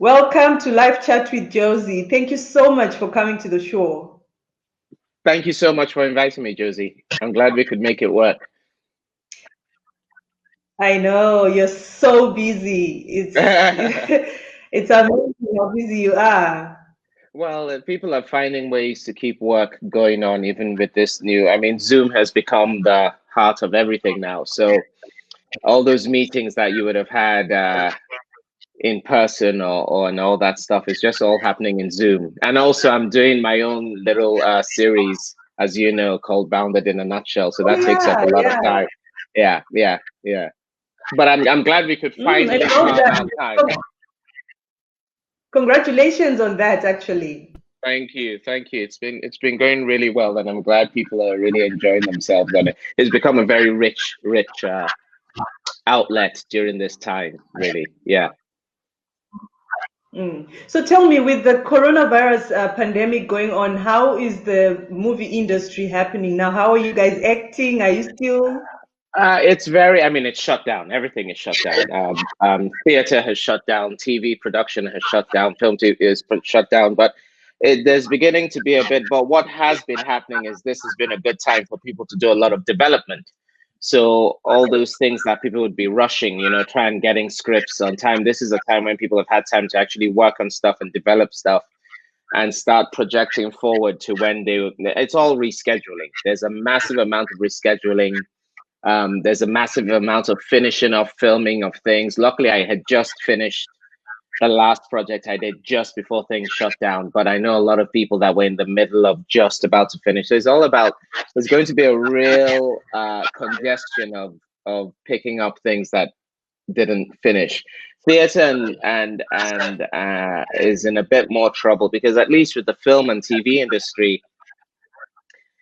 Welcome to Live Chat with Josey. Thank you so much for coming to the show. Thank you so much for inviting me, Josey. I'm glad we could make it work. I know you're so busy. It's amazing how busy you are. Well, people are finding ways to keep work going on, even with this new. I mean, Zoom has become the heart of everything now. So all those meetings that you would have had in person or and all that stuff is just all happening in Zoom. And also, I'm doing my own little series, as you know, called Bounded in a Nutshell. So Oh that takes up yeah, a lot of yeah. time. Yeah. But I'm glad we could I finally know carve that. out time. Congratulations on that, actually. Thank you, thank you. It's been going really well, and I'm glad people are really enjoying themselves. And it's become a very rich outlet during this time. Really, yeah. So tell me, with the coronavirus pandemic going on, how is the movie industry happening now? How are you guys acting? Are you still? It's very. I mean, it's shut down. Everything is shut down. Theater has shut down. TV production has shut down. Shut down. But there's beginning to be a bit. But what has been happening is this has been a good time for people to do a lot of development. So all those things that people would be rushing, try and getting scripts on time. This is a time when people have had time to actually work on stuff and develop stuff and start projecting forward to when they. It's all rescheduling. There's a massive amount of rescheduling. There's a massive amount of finishing of filming of things. Luckily, I had just finished the last project I did just before things shut down. But I know a lot of people that were in the middle of just about to finish. So it's all about. There's going to be a real congestion of picking up things that didn't finish. Theater and is in a bit more trouble because at least with the film and TV industry,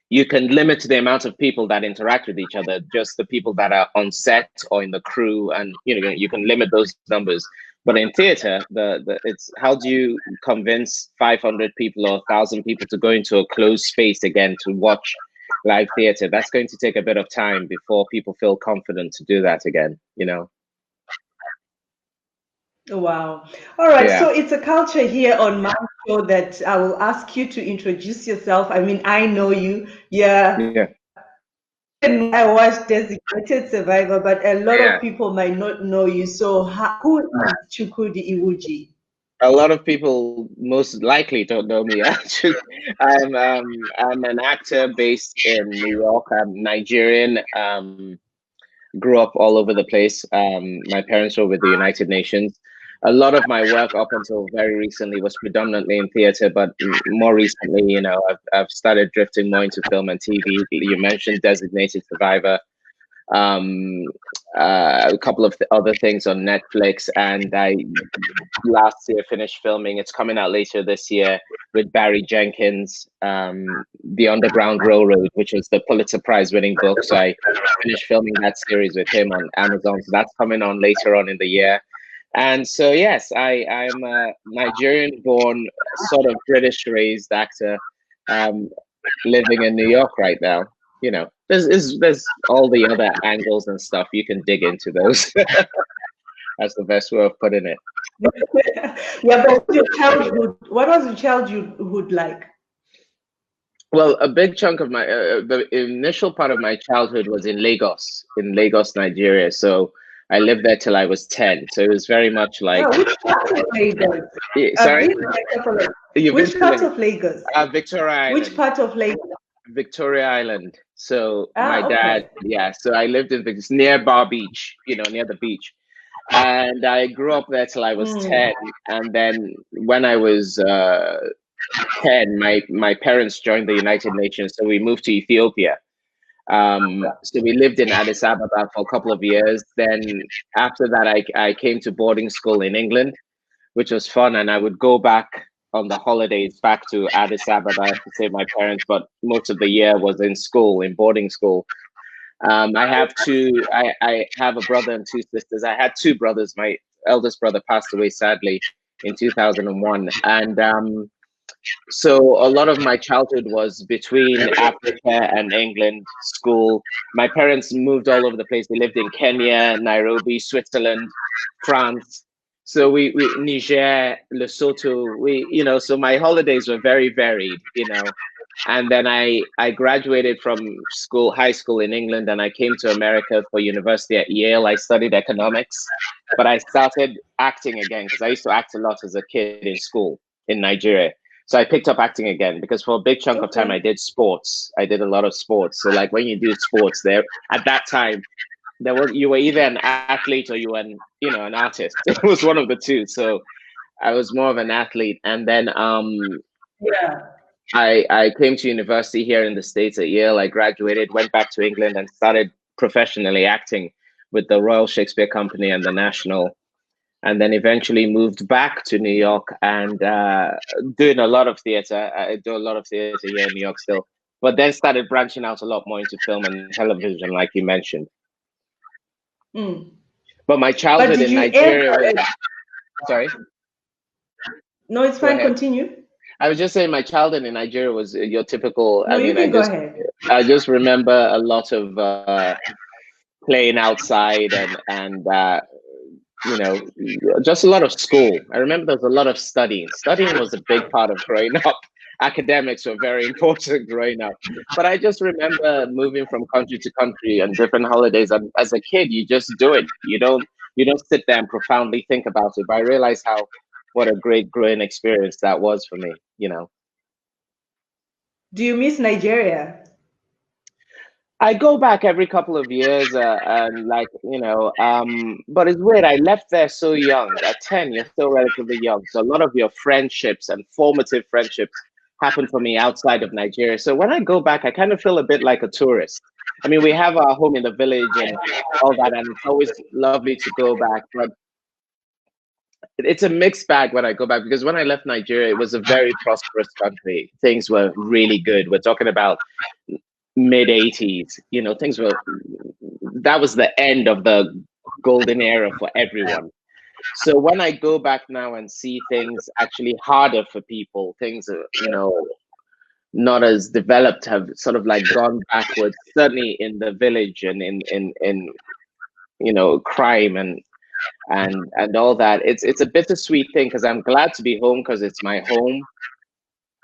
you can limit the amount of people that interact with each other, just the people that are on set or in the crew, and you can limit those numbers. But in theater, it's how do you convince 500 people or 1,000 people to go into a closed space again to watch live theater? That's going to take a bit of time before people feel confident to do that again. Wow. All right. Yeah, So it's a culture here on my show that I will ask you to introduce yourself. I mean, I know you. Yeah. yeah, And I watched Designated Survivor, but a lot of yeah. people might not know you. So who is Chukudi Iwuji? A lot of people most likely don't know me. Actually, I'm an actor based in New York. I'm Nigerian. Grew up all over the place. My parents were with the United Nations. A lot of my work up until very recently was predominantly in theater, but more recently, I've started drifting more into film and TV. You mentioned Designated Survivor, um, a couple of other things on Netflix, and I last year finished filming. It's coming out later this year with Barry Jenkins, The Underground Railroad, which was the Pulitzer Prize winning book. So I finished filming that series with him on Amazon. So that's coming on later on in the year. And so, yes, I'm a Nigerian born, sort of British raised actor, um, living in New York right now. There's all the other angles and stuff. You can dig into those. That's the best way of putting it. Yeah, but your childhood, what was your childhood like? Well, a big chunk of the initial part of my childhood was in Lagos, Nigeria. So I lived there till I was 10. So it was very much Oh, like, which part of Lagos? I've sorry, been to Lagos. you've been Which to part of Lagos? Victoria Which Island, part of Lagos? Victoria Island. So my Ah, dad, okay. yeah. So I lived in it's near Bar Beach, near the beach. And I grew up there till I was Mm. 10. And then when I was 10, my parents joined the United Nations. So we moved to Ethiopia. So we lived in Addis Ababa for a couple of years. Then after that, I came to boarding school in England, which was fun. And I would go back on the holidays back to Addis Ababa to save my parents. But most of the year was in school, in boarding school. I have a brother and two sisters. I had two brothers. My eldest brother passed away sadly in 2001. And so a lot of my childhood was between Africa and England school. My parents moved all over the place. They lived in Kenya, Nairobi, Switzerland, France. So we Niger, Lesotho, so my holidays were very varied, and then I graduated from high school in England, and I came to America for university at Yale. I studied economics, but I started acting again because I used to act a lot as a kid in school in Nigeria. So I picked up acting again because for a big chunk of time I did sports. I did a lot of sports. So like when you do sports there at that time, you were either an athlete or you were an artist. It was one of the two. So I was more of an athlete. And then I came to university here in the States at Yale. I graduated, went back to England and started professionally acting with the Royal Shakespeare Company and the National. And then eventually moved back to New York and doing a lot of theater. I do a lot of theater here in New York still, but then started branching out a lot more into film and television, like you mentioned. But my childhood in Nigeria sorry? No, it's fine. Continue. I was just saying my childhood in Nigeria was your typical. No, you can go ahead. I just remember a lot of playing outside and just a lot of school. I remember there was a lot of studying. Studying was a big part of growing up. Academics were very important growing up. But I just remember moving from country to country on different holidays. And as a kid, you just do it. You don't sit there and profoundly think about it. But I realized what a great growing experience that was for me, Do you miss Nigeria? I go back every couple of years, and but it's weird. I left there so young. At 10, you're still relatively young. So a lot of your friendships and formative friendships happen for me outside of Nigeria. So when I go back, I kind of feel a bit like a tourist. I mean, we have our home in the village and all that, and it's always lovely to go back. But it's a mixed bag when I go back, because when I left Nigeria, it was a very prosperous country. Things were really good. We're talking about mid 80s, that was the end of the golden era for everyone. So when I go back now and see things actually harder for people, things not as developed have sort of like gone backwards, certainly in the village and in crime and all that. It's a bittersweet thing, because I'm glad to be home because it's my home.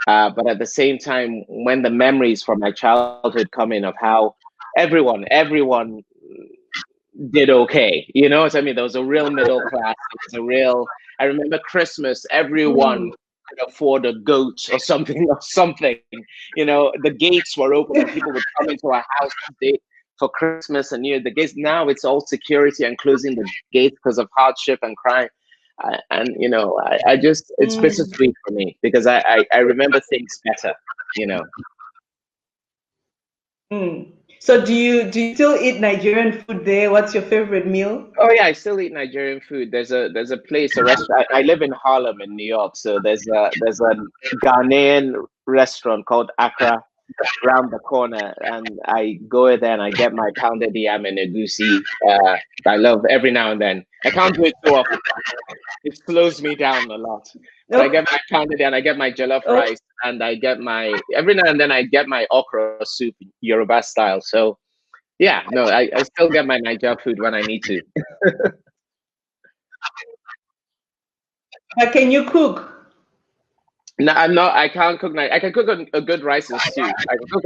But at the same time, when the memories from my childhood come in of how everyone did okay, you know what I mean? There was a real middle class. I remember Christmas, everyone could afford a goat or something. The gates were open and people would come into our house for Christmas and New Year. The gates, now it's all security and closing the gates because of hardship and crime. I just, it's bittersweet for me, because I remember things better, So do you still eat Nigerian food there? What's your favorite meal? Oh yeah, I still eat Nigerian food. There's a place, a restaurant. I live in Harlem in New York, so there's a Ghanaian restaurant called Accra around the corner, and I go there and I get my pounded yam and egusi. I love every now and then. I can't do it too often. It slows me down a lot. But I get my pounded yam, I get my jollof rice, and I get every now and then I get my okra soup, Yoruba style. So yeah, no, I still get my Niger food when I need to. But can you cook? No, I can't cook. I can cook a good rice and stew. I can cook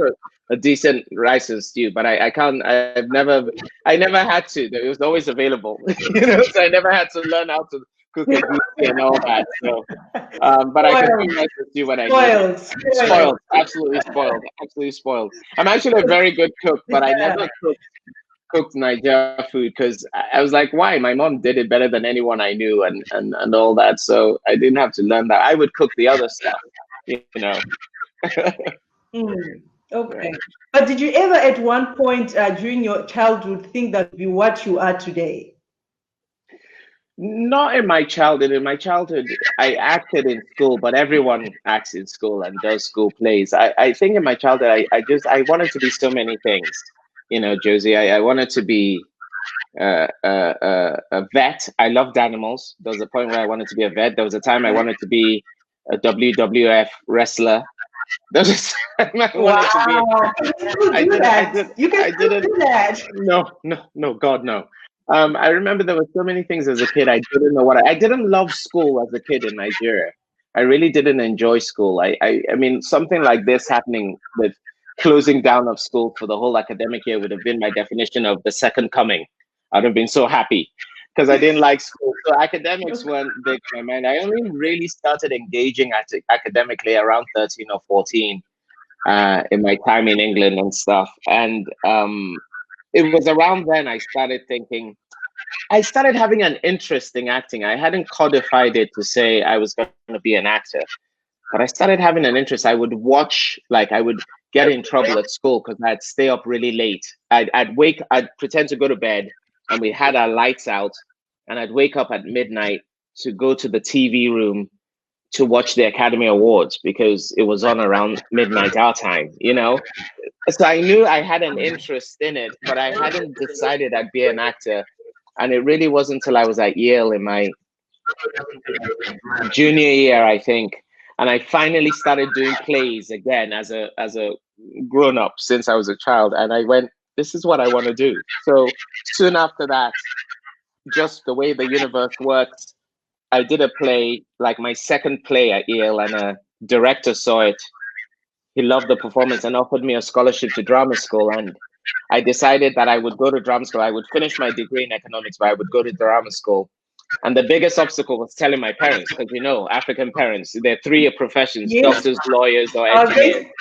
a decent rice and stew, but I can't. I never had to. It was always available, So I never had to learn how to cook a goosey and all that. So, but I can cook rice and stew when I need it. Spoiled, absolutely spoiled. I'm actually a very good cook, but I never cooked Niger food because I was like, why? My mom did it better than anyone I knew and all that. So I didn't have to learn that. I would cook the other stuff, Okay. But did you ever at one point during your childhood think that would be what you are today? Not in my childhood. In my childhood, I acted in school, but everyone acts in school and does school plays. I think in my childhood, I wanted to be so many things. Josey, I wanted to be a vet. I loved animals. There was a point where I wanted to be a vet. There was a time I wanted to be a WWF wrestler. There was a time I wanted to be. You can do that. No, God, no. I remember there were so many things as a kid I didn't know what I didn't love school as a kid in Nigeria. I really didn't enjoy school. I mean, something like this happening with closing down of school for the whole academic year would have been my definition of the second coming. I'd have been so happy because I didn't like school. So academics weren't big in my mind. I only really started engaging academically around 13 or 14 in my time in England and stuff. And it was around then I started having an interest in acting. I hadn't codified it to say I was going to be an actor, but I started having an interest. I would watch, like, I would get in trouble at school because I'd stay up really late. I'd pretend to go to bed, and we had our lights out, and I'd wake up at midnight to go to the TV room to watch the Academy Awards because it was on around midnight our time, you know? So I knew I had an interest in it, but I hadn't decided I'd be an actor. And it really wasn't until I was at Yale in my junior year, I think, and I finally started doing plays again as a grown up since I was a child. And I went, this is what I want to do. So soon after that, just the way the universe works, I did a play, like my second play at Yale, and a director saw it. He loved the performance and offered me a scholarship to drama school. And I decided that I would go to drama school. I would finish my degree in economics, but I would go to drama school. And the biggest obstacle was telling my parents, because you know, African parents, there are three professions: Yes. doctors, lawyers, or Okay. engineers.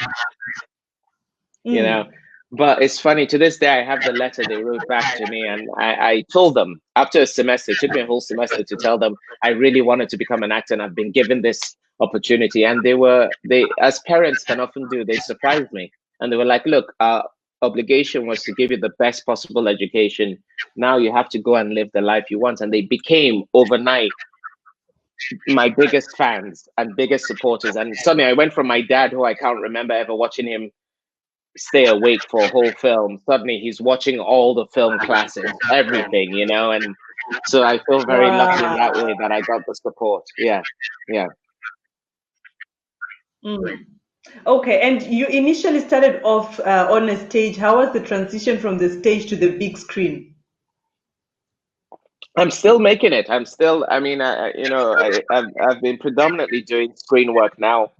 You know, but it's funny, to this day I have the letter they wrote back to me, and I told them after a semester, it took me a whole semester to tell them I really wanted to become an actor and I've been given this opportunity. And they, as parents can often do, they surprised me, and they were like, look, our obligation was to give you the best possible education. Now you have to go and live the life you want. And they became overnight my biggest fans and biggest supporters. And suddenly I went from my dad, who I can't remember ever watching him stay awake for a whole film, suddenly he's watching all the film classics, everything, you know. And so I feel very lucky in that way that I got the support. Yeah. Okay, and you initially started off on a stage. How was the transition from the stage to the big screen? I'm still making it. I mean, I've been predominantly doing screen work now.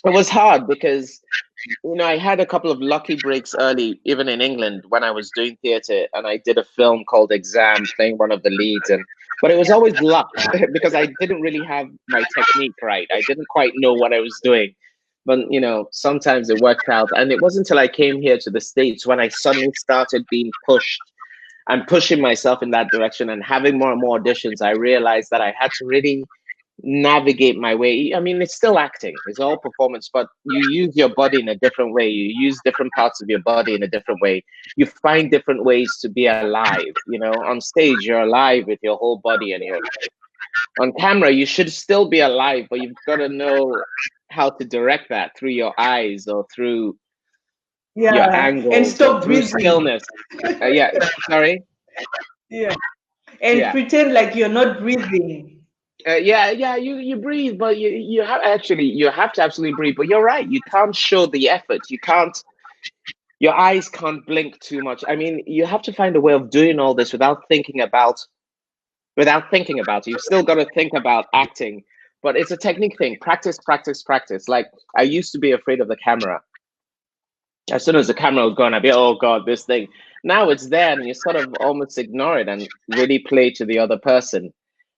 It was hard because, you know, I had a couple of lucky breaks early, even in England when I was doing theater, and I did a film called Exam, playing one of the leads. But it was always luck because I didn't really have my technique right. I didn't quite know what I was doing. But, you know, sometimes it worked out. And it wasn't until I came here to the States when I suddenly started being pushed and pushing myself in that direction and having more and more auditions. I realized that I had to really navigate my way. I mean, it's still acting, it's all performance, but you use your body in a different way. You use different parts of your body in a different way. You find different ways to be alive. You know, on stage, you're alive with your whole body, and you're on camera, you should still be alive, but you've got to know how to direct that through your eyes or through your And angles or stop through breathing. stillness. Yeah, sorry. Yeah, and pretend like you're not breathing. You breathe, but you have to absolutely breathe. But you're right, you can't show the effort. You can't. Your eyes can't blink too much. I mean, you have to find a way of doing all this without thinking about it. You've still got to think about acting, but it's a technique thing. Practice, practice, practice. Like, I used to be afraid of the camera. As soon as the camera was gone, I'd be, oh God, this thing. Now it's there, and you sort of almost ignore it and really play to the other person.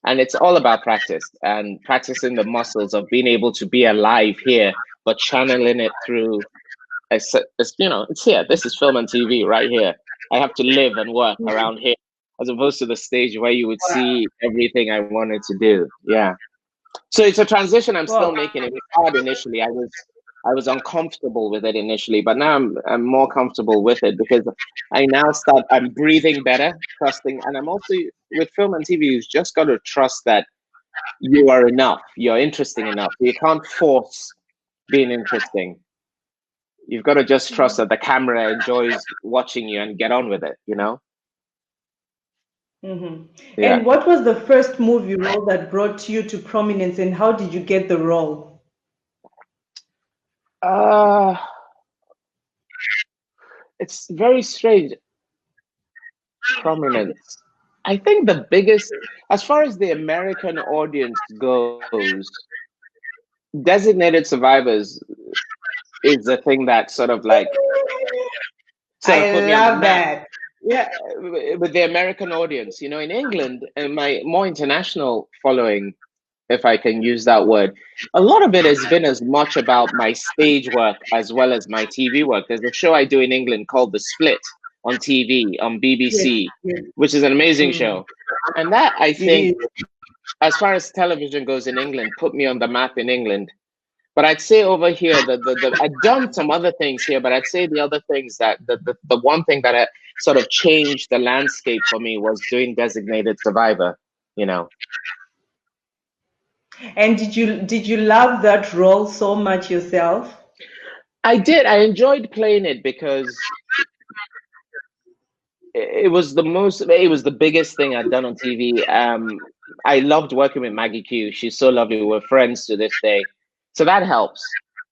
And it's all about practice and practicing the muscles of being able to be alive here, but channeling it through, you know, it's here. This is film and TV right here. I have to live and work around here, as opposed to the stage where you would see everything I wanted to do. Yeah. So it's a transition I'm still making. It was hard initially. I was uncomfortable with it initially, but now I'm more comfortable with it because I'm breathing better, trusting, and I'm also, with film and TV, you've just got to trust that you are enough, you're interesting enough. You can't force being interesting. You've got to just trust that the camera enjoys watching you and get on with it, you know? Yeah. And what was the first movie role that brought you to prominence, and how did you get the role? It's very strange. Prominence. I think the biggest, as far as the American audience goes, Designated Survivors is the thing that sort of I put me on the love map. that. Yeah, with the American audience, in England and my more international following, if I can use that word, a lot of it has been as much about my stage work as well as my TV work. There's a show I do in England called The Split on TV on Yes, BBC, yes. which is an amazing Mm, show. And that, I it think, is. as far as television goes in England, put me on the map in England. But I'd say over here, I've done some other things here, but I'd say the other things that the one thing that sort of changed the landscape for me was doing Designated Survivor, you know. And did you love that role so much yourself? I did. I enjoyed playing it because it was the biggest thing I'd done on TV. I loved working with Maggie Q. She's so lovely. We're friends to this day. So that helps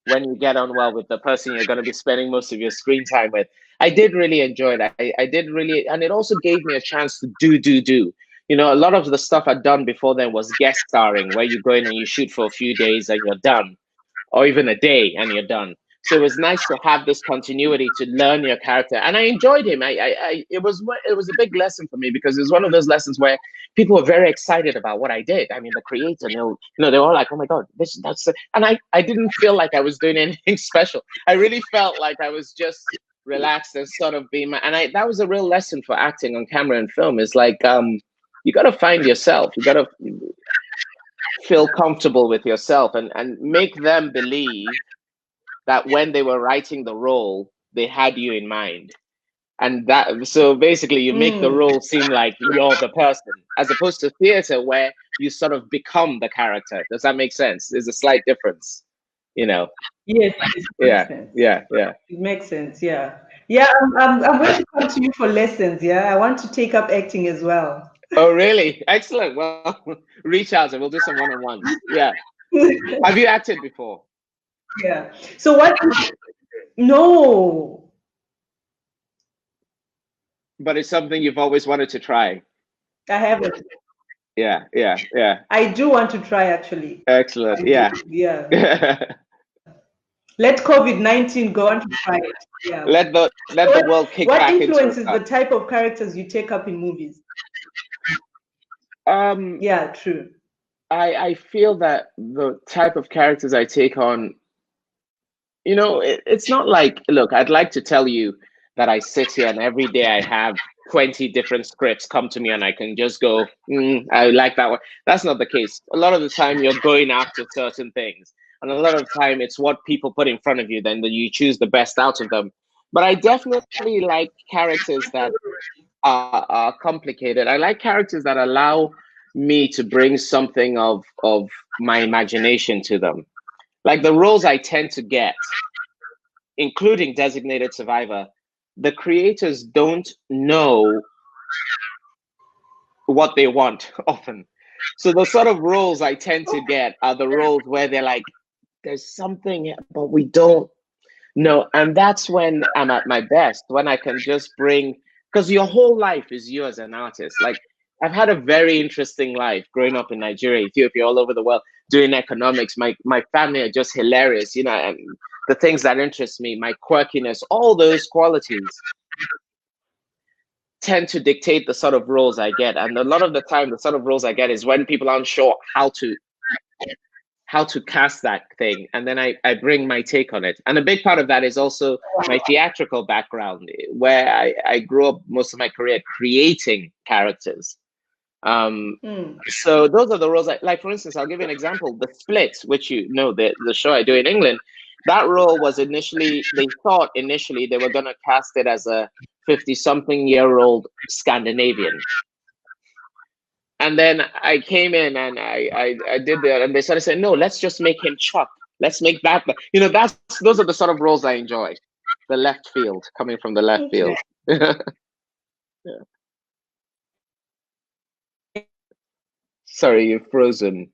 when you get on well with the person you're going to be spending most of your screen time with. I did really enjoy it. I did really, and it also gave me a chance to do. A lot of the stuff I'd done before then was guest starring, where you go in and you shoot for a few days and you're done, or even a day and you're done. So it was nice to have this continuity to learn your character, and I enjoyed him. It was a big lesson for me because it was one of those lessons where people were very excited about what I did. I mean, the creator, they were all like, "Oh my god, and I didn't feel like I was doing anything special. I really felt like I was just relaxed and sort of being that was a real lesson for acting on camera and film. Is like you got to find yourself. You got to feel comfortable with yourself and make them believe that when they were writing the role, they had you in mind. And that, so basically, you make the Mm, role seem like you're the person, as opposed to theater where you sort of become the character. Does that make sense? There's a slight difference, you know? yes, it makes Yeah, sense. yeah, yeah. It makes sense. Yeah. Yeah, I'm going to come to you for lessons. Yeah. I want to take up acting as well. Oh, really? Excellent. Well, reach out and we'll do some one-on-ones. Yeah. Have you acted before? Yeah. So what? No, But it's something you've always wanted to try. I haven't. Yeah, yeah, yeah. I do want to try actually. Excellent. I do. Yeah. Yeah. Let COVID-19 go on to try it. Yeah. Let So the what, world kick what back into influences the type of characters you take up in movies? um Yeah, true. I feel that the type of characters I take on, it's not like, look, I'd like to tell you that I sit here and every day I have 20 different scripts come to me and I can just go, I like that one. That's not the case. A lot of the time you're going after certain things. And a lot of the time it's what people put in front of you, then you choose the best out of them. But I definitely like characters that are complicated. I like characters that allow me to bring something of my imagination to them. Like the roles I tend to get, including Designated Survivor, the creators don't know what they want often. So the sort of roles I tend to get are the roles where they're like, there's something, but we don't know. And that's when I'm at my best, when I can just bring, because your whole life is you as an artist. Like I've had a very interesting life growing up in Nigeria, Ethiopia, all over the world, doing economics. My family are just hilarious, and the things that interest me, my quirkiness, all those qualities tend to dictate the sort of roles I get. And a lot of the time, the sort of roles I get is when people aren't sure how to cast that thing, and then I bring my take on it. And a big part of that is also my theatrical background, where I grew up most of my career creating characters. So those are the roles. Like for instance, I'll give you an example: The Split, which the show I do in England. That role was they thought initially they were going to cast it as a 50-something-year-old Scandinavian. And then I came in and I did that, and they started saying, no, let's just make him Chuck. Let's make that. Those are the sort of roles I enjoy. The left field, coming from the left Okay. field. Yeah. Sorry, you're frozen.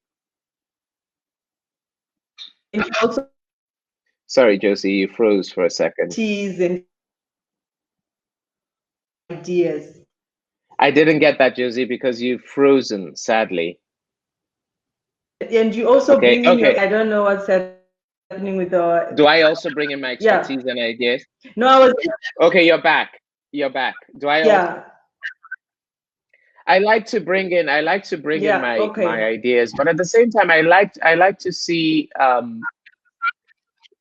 And also Sorry, Josey, you froze for a second. teas and ideas. I didn't get that, Josey, because you've frozen, sadly. And you also Okay, bring in your, okay. I don't know what's happening with our, Do I also bring in my yeah. expertise and ideas? No, I was, Okay, you're back. You're back. Do I also? yeah, I like to bring in yeah, my okay. ideas, but at the same time, I like to see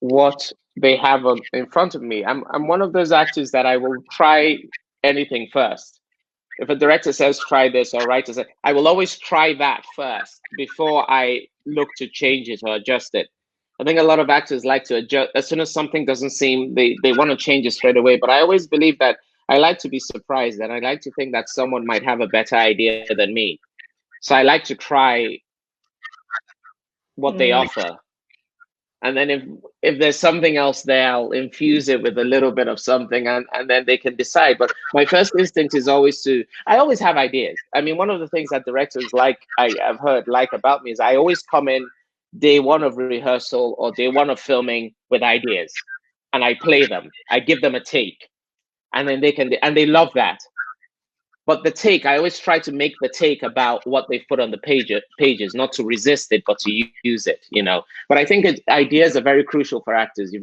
what they have in front of me. I'm one of those actors that I will try anything first. If a director says try this or writer says, I will always try that first before I look to change it or adjust it. I think a lot of actors like to adjust as soon as something doesn't seem they want to change it straight away. But I always believe that I like to be surprised and I like to think that someone might have a better idea than me. So I like to try what they Mm, offer. And then if there's something else there, I'll infuse it with a little bit of something and then they can decide. But my first instinct is always I always have ideas. I mean, one of the things that directors I've heard like about me is I always come in day one of rehearsal or day one of filming with ideas and I play them. I give them a take and then and they love that. But the take, I always try to make the take about what they've put on the pages, not to resist it, but to use it, you know. But I think ideas are very crucial for actors.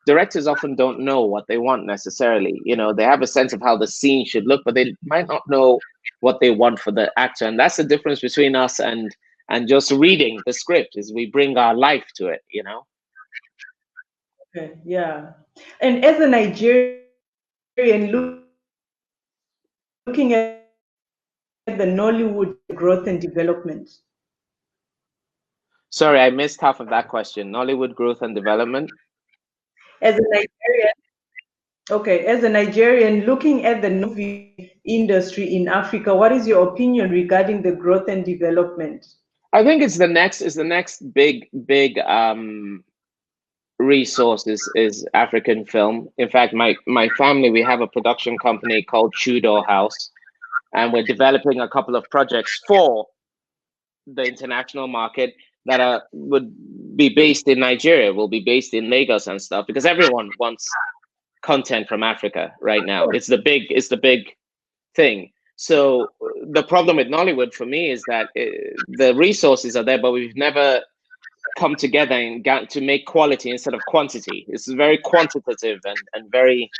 Directors often don't know what they want necessarily. You know, they have a sense of how the scene should look, but they might not know what they want for the actor. And that's the difference between us and just reading the script is we bring our life to it, you know. okay, yeah. And as a Nigerian, looking at the Nollywood growth and development, Sorry, I missed half of that question. Nollywood growth and development. as a Nigerian, okay, as a Nigerian looking at the movie industry in Africa, what is your opinion regarding the growth and development? I think it's the next big resource is African film. In fact, my family, we have a production company called Tudor House, and we're developing a couple of projects for the international market that would be based in Nigeria, will be based in Lagos and stuff, because everyone wants content from Africa right now. It's the big thing. So the problem with Nollywood for me is that the resources are there, but we've never come together and got to make quality instead of quantity. It's very quantitative and very,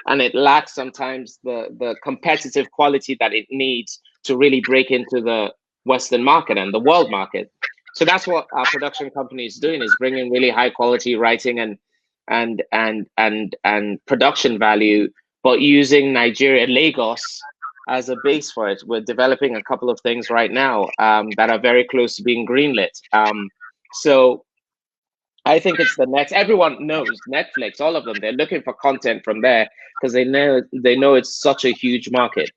and it lacks sometimes the competitive quality that it needs to really break into the Western market and the world market. So that's what our production company is doing, is bringing really high quality writing and production value, but using Nigeria, Lagos, as a base for it. We're developing a couple of things right now that are very close to being greenlit. So I think it's the next. Everyone knows Netflix. All of them, they're looking for content from there because they know it's such a huge market.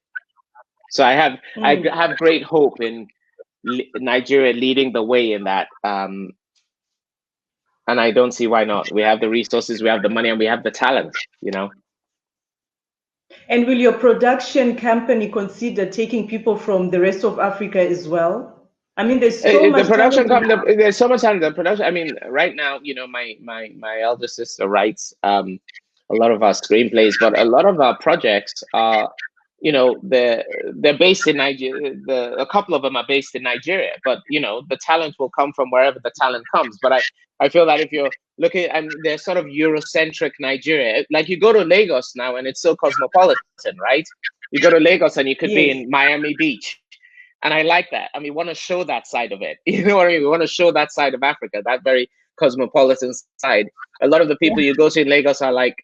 So I have great hope in Nigeria leading the way in that. And I don't see why not. We have the resources, we have the money, and we have the talent. You know. And will your production company consider taking people from the rest of Africa as well? I mean, there's so The much production talent in company, there's so much talent. The production. I mean, right now, you know, my elder sister writes a lot of our screenplays, but a lot of our projects are, you know, they're based in Nigeria. A couple of them are based in Nigeria, but you know, the talent will come from wherever the talent comes. But I feel that if you're looking, and they're sort of Eurocentric Nigeria. Like you go to Lagos now, and it's so cosmopolitan, right? You go to Lagos, and you could be yes. in Miami Beach, and I like that. I mean, we want to show that side of it. You know what I mean? We want to show that side of Africa, that very cosmopolitan side. A lot of the people you go to in Lagos are like,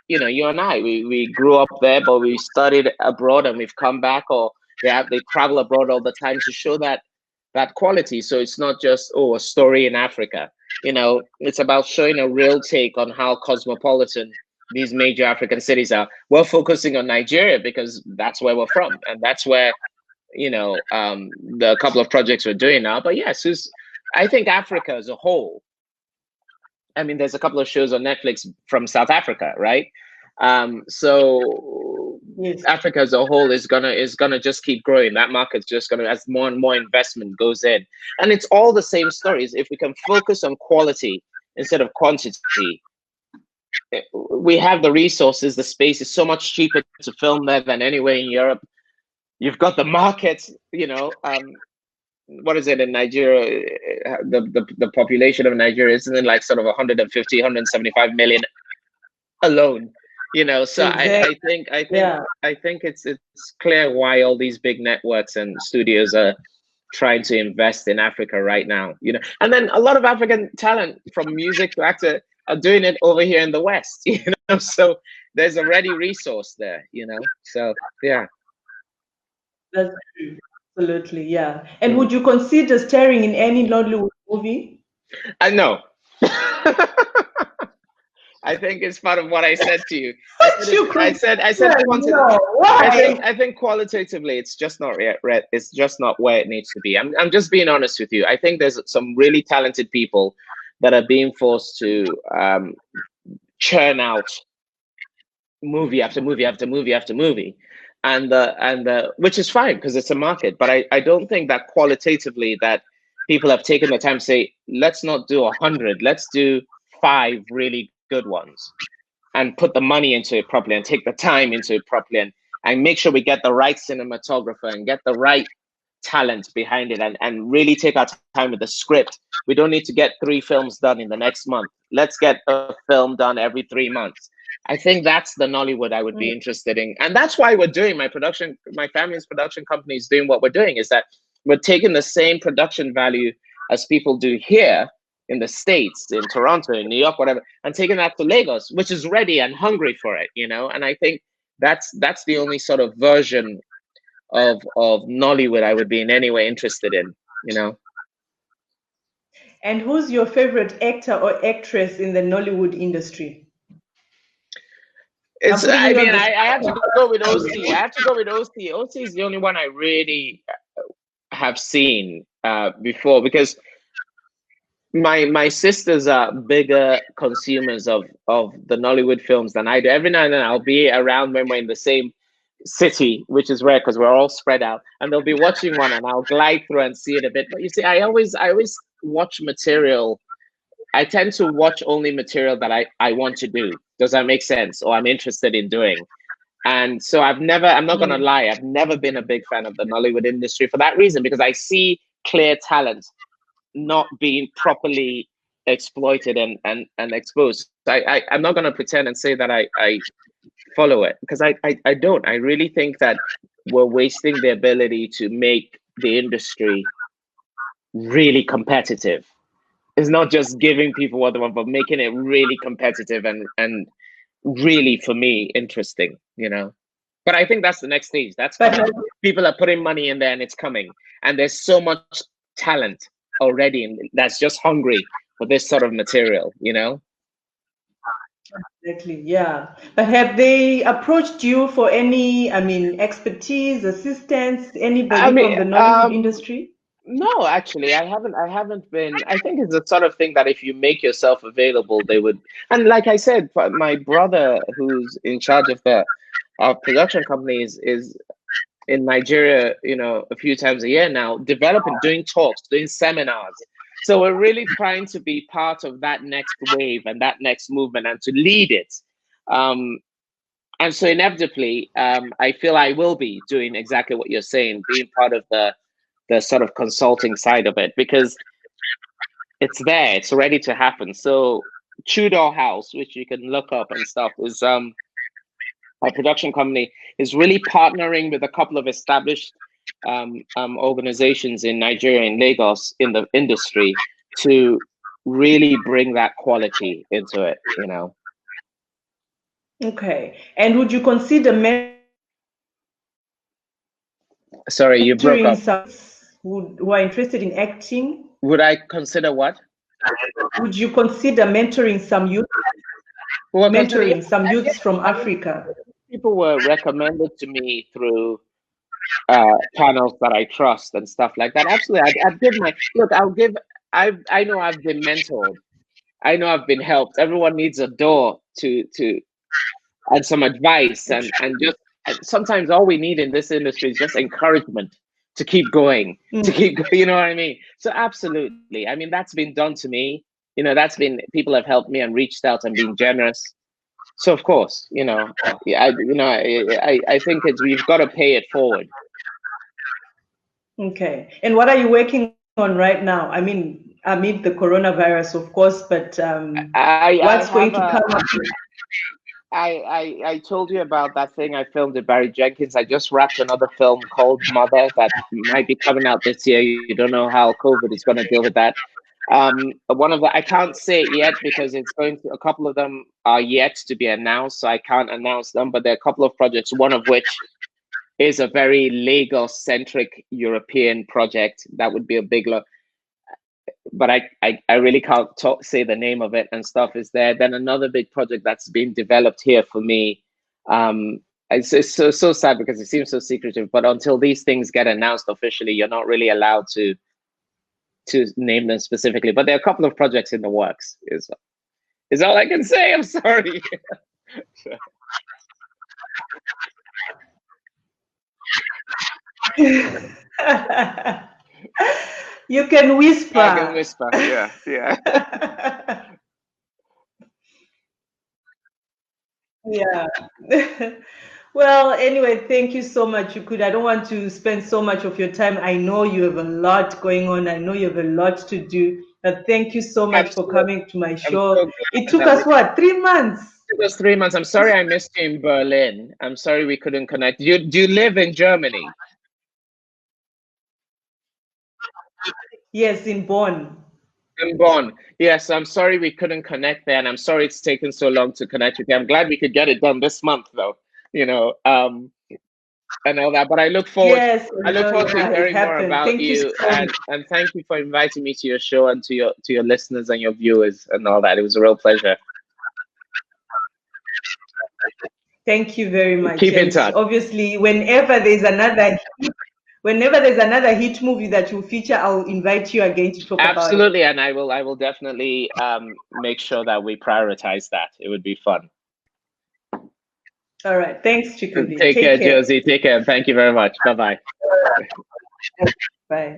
you know, you and I. We grew up there, but we studied abroad and we've come back, or they travel abroad all the time to show that quality. So it's not just a story in Africa. You know, it's about showing a real take on how cosmopolitan these major African cities are. We're focusing on Nigeria because that's where we're from, and that's where, you know, the couple of projects we're doing now. But yes, I think Africa as a whole. I mean, there's a couple of shows on Netflix from South Africa, right? So Yes. Africa as a whole is gonna just keep growing. That market's just gonna, as more and more investment goes in, and it's all the same stories. If we can focus on quality instead of quantity, we have the resources. The space is so much cheaper to film there than anywhere in Europe. You've got the markets, what is it in Nigeria? The population of Nigeria isn't it like sort of 150, 175 million alone, so Exactly. I think it's clear why all these big networks and studios are trying to invest in Africa right now, and then a lot of African talent from music to actor are doing it over here in the West, so there's a ready resource there, so yeah. That's true. Absolutely, yeah. And would you consider starring in any Nollywood movie? I know. I think it's part of what I said to you. I said No, why? I think qualitatively it's just not it's just not where it needs to be. I'm just being honest with you. I think there's some really talented people that are being forced to churn out movie after movie after movie after movie, and which is fine because it's a market. But I don't think that qualitatively that people have taken the time to say, let's not do 100, let's do 5 really good ones and put the money into it properly and take the time into it properly and make sure we get the right cinematographer and get the right talent behind it and really take our time with the script. We don't need to get 3 films done in the next month. Let's get a film done every 3 months. I think that's the Nollywood I would be interested in. And that's why we're doing my family's production company is doing what we're doing, is that we're taking the same production value as people do here in the States, in Toronto, in New York, whatever, and taking that to Lagos, which is ready and hungry for it, And I think that's the only sort of version of Nollywood I would be in any way interested in, And who's your favorite actor or actress in the Nollywood industry? I have to go with OC. I have to go with OC. OC is the only one I really have seen before, because my sisters are bigger consumers of the Nollywood films than I do. Every now and then I'll be around when we're in the same city, which is rare because we're all spread out, and they'll be watching one and I'll glide through and see it a bit. But you see, I always watch material. I tend to watch only material that I want to do. Does that make sense? Or I'm interested in doing. And so I'm not going to lie, I've never been a big fan of the Nollywood industry for that reason, because I see clear talent not being properly exploited and exposed. I'm not going to pretend and say that I follow it, because I don't. I really think that we're wasting the ability to make the industry really competitive. It's not just giving people what they want, but making it really competitive and really, for me, interesting, But I think that's the next stage. That's coming. People are putting money in there and it's coming. And there's so much talent already that's just hungry for this sort of material, Exactly, yeah. But have they approached you for any, expertise, assistance, anybody from the Nollywood industry? No, actually, I haven't been. I think it's the sort of thing that if you make yourself available, they would. And like I said, my brother, who's in charge of our production companies, is in Nigeria, a few times a year now, doing talks, doing seminars. So we're really trying to be part of that next wave and that next movement and to lead it. And so inevitably, I feel I will be doing exactly what you're saying, being part of the sort of consulting side of it, because it's there, it's ready to happen. So Tudor House, which you can look up and stuff, is my production company, is really partnering with a couple of established organizations in Nigeria, in Lagos, in the industry, to really bring that quality into it, Okay. And would you consider Sorry, you broke up. some who are interested in acting? Would I consider what? Would you consider mentoring some youth? Mentoring some youths from Africa? People were recommended to me through channels that I trust and stuff like that. Absolutely, I'd give I know I've been mentored. I know I've been helped. Everyone needs a door to and some advice and just sometimes all we need in this industry is just encouragement to keep going, to keep, you know what I mean? So absolutely. I mean, that's been done to me. People have helped me and reached out and been generous. So of course, I think we've got to pay it forward. Okay. And what are you working on right now? I mean, amid the coronavirus, of course, but I what's going have to a come up? I told you about that thing I filmed with Barry Jenkins. I just wrapped another film called Mother that might be coming out this year. You don't know how COVID is going to deal with that. One of the I can't say it yet because it's going to, a couple of them are yet to be announced, so I can't announce them. But there are a couple of projects, one of which is a very Lagos-centric European project. That would be a big look, but I really can't say the name of it and stuff is there. Then another big project that's being developed here for me. It's so sad because it seems so secretive, but until these things get announced officially, you're not really allowed to name them specifically. But there are a couple of projects in the works. Is all I can say. I'm sorry. You can whisper. I can whisper. Yeah, yeah. Yeah. Well, anyway, thank you so much. I don't want to spend so much of your time. I know you have a lot going on. I know you have a lot to do. But thank you so much for Absolutely. coming to my I'm show. so It glad took that we us what, 3 months? It was 3 months. I'm sorry I missed you in Berlin. I'm sorry we couldn't connect. Do you live in Germany? Yes, in Bonn. In Bonn. Yes, I'm sorry we couldn't connect there, and I'm sorry it's taken so long to connect with you. I'm glad we could get it done this month, though. You know, and all that. But Yes, I look forward to yeah, it hearing more happened. about Thank you you, so much. and thank you for inviting me to your show and to your listeners and your viewers and all that. It was a real pleasure. Thank you very much. Keep in And touch. obviously, whenever there's another hit movie that you feature, I'll invite you again to talk about it. Absolutely, and I will definitely make sure that we prioritize that. It would be fun. All right. Thanks, Chikuvi. Take Take care, care. Josey. Take care. Thank you very much. Bye bye. Bye.